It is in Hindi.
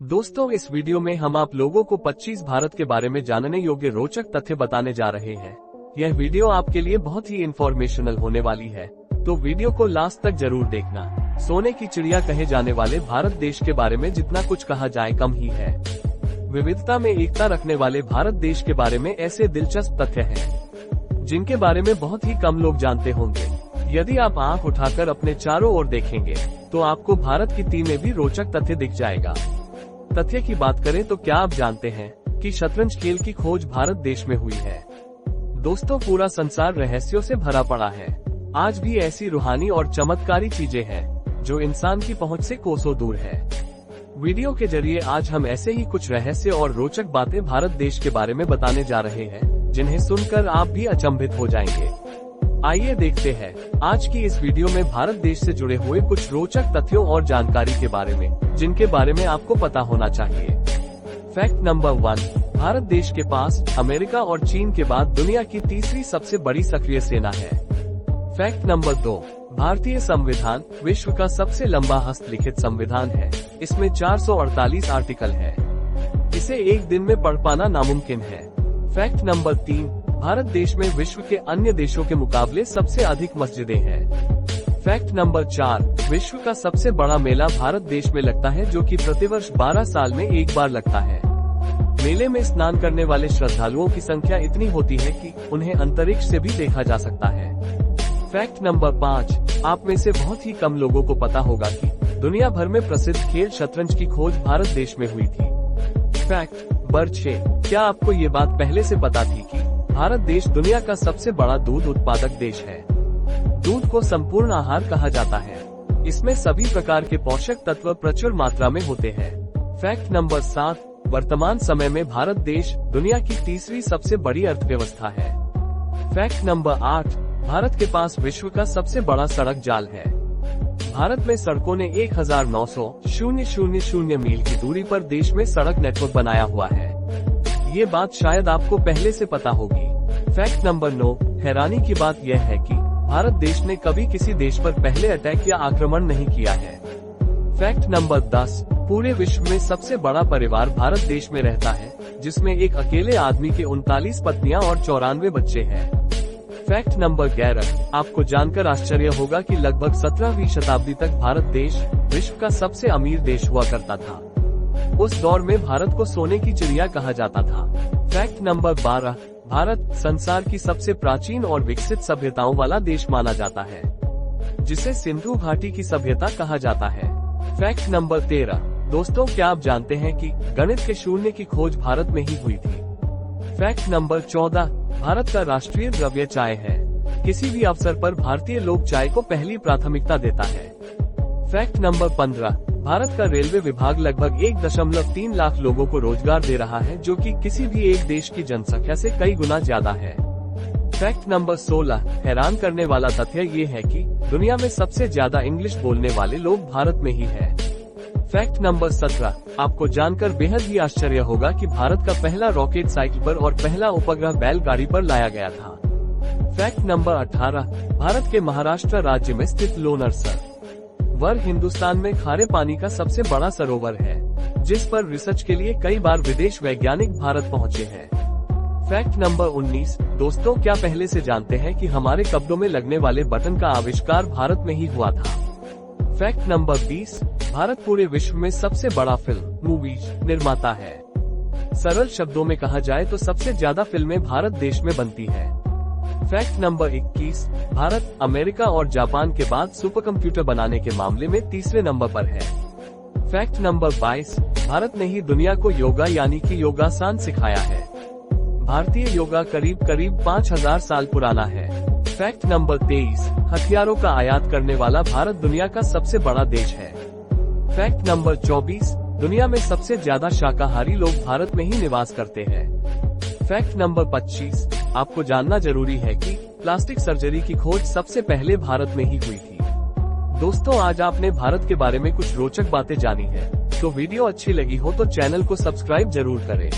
दोस्तों, इस वीडियो में हम आप लोगों को 25 भारत के बारे में जानने योग्य रोचक तथ्य बताने जा रहे हैं। यह वीडियो आपके लिए बहुत ही इंफॉर्मेशनल होने वाली है, तो वीडियो को लास्ट तक जरूर देखना। सोने की चिड़िया कहे जाने वाले भारत देश के बारे में जितना कुछ कहा जाए कम ही है। विविधता में एकता रखने वाले भारत देश के बारे में ऐसे दिलचस्प तथ्य हैं, जिनके बारे में बहुत ही कम लोग जानते होंगे। यदि आप आंख उठाकर अपने चारों ओर देखेंगे, तो आपको भारत की 3 में भी रोचक तथ्य दिख जाएगा। तथ्य की बात करें तो क्या आप जानते हैं कि शतरंज खेल की खोज भारत देश में हुई है। दोस्तों, पूरा संसार रहस्यों से भरा पड़ा है। आज भी ऐसी रूहानी और चमत्कारी चीजें हैं जो इंसान की पहुंच से कोसों दूर है। वीडियो के जरिए आज हम ऐसे ही कुछ रहस्य और रोचक बातें भारत देश के बारे में बताने जा रहे हैं, जिन्हें सुनकर आप भी अचंभित हो जाएंगे। आइए देखते हैं आज की इस वीडियो में भारत देश से जुड़े हुए कुछ रोचक तथ्यों और जानकारी के बारे में, जिनके बारे में आपको पता होना चाहिए। फैक्ट नंबर 1, भारत देश के पास अमेरिका और चीन के बाद दुनिया की तीसरी सबसे बड़ी सक्रिय सेना है। फैक्ट नंबर 2, भारतीय संविधान विश्व का सबसे लंबा हस्तलिखित संविधान है। इसमें 448 आर्टिकल है। इसे एक दिन में पढ़ पाना नामुमकिन है। फैक्ट नंबर 3, भारत देश में विश्व के अन्य देशों के मुकाबले सबसे अधिक मस्जिदें हैं। फैक्ट नंबर 4, विश्व का सबसे बड़ा मेला भारत देश में लगता है, जो कि प्रतिवर्ष 12 साल में एक बार लगता है। मेले में स्नान करने वाले श्रद्धालुओं की संख्या इतनी होती है कि उन्हें अंतरिक्ष से भी देखा जा सकता है। फैक्ट नंबर 5, आप में से बहुत ही कम लोगों को पता होगा कि दुनिया भर में प्रसिद्ध खेल शतरंज की खोज भारत देश में हुई थी। फैक्ट नंबर 6, क्या आपको ये बात पहले से पता थी कि भारत देश दुनिया का सबसे बड़ा दूध उत्पादक देश है। दूध को संपूर्ण आहार कहा जाता है। इसमें सभी प्रकार के पोषक तत्व प्रचुर मात्रा में होते हैं। फैक्ट नंबर 7, वर्तमान समय में भारत देश दुनिया की तीसरी सबसे बड़ी अर्थव्यवस्था है। फैक्ट नंबर 8, भारत के पास विश्व का सबसे बड़ा सड़क जाल है। भारत में सड़कों ने 1900 मील की दूरी पर देश में सड़क नेटवर्क बनाया हुआ है। ये बात शायद आपको पहले से पता होगी। फैक्ट नंबर 9, हैरानी की बात यह है कि भारत देश ने कभी किसी देश पर पहले अटैक या आक्रमण नहीं किया है। फैक्ट नंबर 10, पूरे विश्व में सबसे बड़ा परिवार भारत देश में रहता है, जिसमें एक अकेले आदमी के 39 पत्नियां और 94 बच्चे हैं। फैक्ट नंबर 11, आपको जानकर आश्चर्य होगा कि लगभग 17वीं शताब्दी तक भारत देश विश्व का सबसे अमीर देश हुआ करता था। उस दौर में भारत को सोने की चिड़िया कहा जाता था। फैक्ट नंबर 12, भारत संसार की सबसे प्राचीन और विकसित सभ्यताओं वाला देश माना जाता है, जिसे सिंधु घाटी की सभ्यता कहा जाता है। फैक्ट नंबर 13, दोस्तों, क्या आप जानते हैं कि गणित के शून्य की खोज भारत में ही हुई थी। फैक्ट नंबर 14, भारत का राष्ट्रीय द्रव्य चाय है। किसी भी अवसर पर भारतीय लोग चाय को पहली प्राथमिकता देता है। फैक्ट नंबर 15, भारत का रेलवे विभाग लगभग 1.3 लाख लोगों को रोजगार दे रहा है, जो कि किसी भी एक देश की जनसंख्या से कई गुना ज्यादा है। फैक्ट नंबर 16, हैरान करने वाला तथ्य ये है कि दुनिया में सबसे ज्यादा इंग्लिश बोलने वाले लोग भारत में ही है। फैक्ट नंबर 17, आपको जानकर बेहद ही आश्चर्य होगा कि भारत का पहला रॉकेट साइकिल पर और पहला उपग्रह बैलगाड़ी पर लाया गया था। फैक्ट नंबर 18, भारत के महाराष्ट्र राज्य में स्थित लोनार सरोवर हिंदुस्तान में खारे पानी का सबसे बड़ा सरोवर है, जिस पर रिसर्च के लिए कई बार विदेश वैज्ञानिक भारत पहुंचे हैं। फैक्ट नंबर 19, दोस्तों, क्या पहले से जानते हैं कि हमारे कपड़ों में लगने वाले बटन का आविष्कार भारत में ही हुआ था। फैक्ट नंबर 20, भारत पूरे विश्व में सबसे बड़ा फिल्म मूवीज निर्माता है। सरल शब्दों में कहा जाए तो सबसे ज्यादा फिल्में भारत देश में बनती है। फैक्ट नंबर 21, भारत अमेरिका और जापान के बाद सुपर कंप्यूटर बनाने के मामले में तीसरे नंबर पर है। फैक्ट नंबर 22, भारत ने ही दुनिया को योगा यानी कि योगासन सिखाया है। भारतीय योगा करीब 5000 साल पुराना है। फैक्ट नंबर 23, हथियारों का आयात करने वाला भारत दुनिया का सबसे बड़ा देश है। फैक्ट नंबर 24, दुनिया में सबसे ज्यादा शाकाहारी लोग भारत में ही निवास करते हैं। फैक्ट नंबर 25, आपको जानना जरूरी है कि प्लास्टिक सर्जरी की खोज सबसे पहले भारत में ही हुई थी। दोस्तों, आज आपने भारत के बारे में कुछ रोचक बातें जानी है, तो वीडियो अच्छी लगी हो तो चैनल को सब्सक्राइब जरूर करें।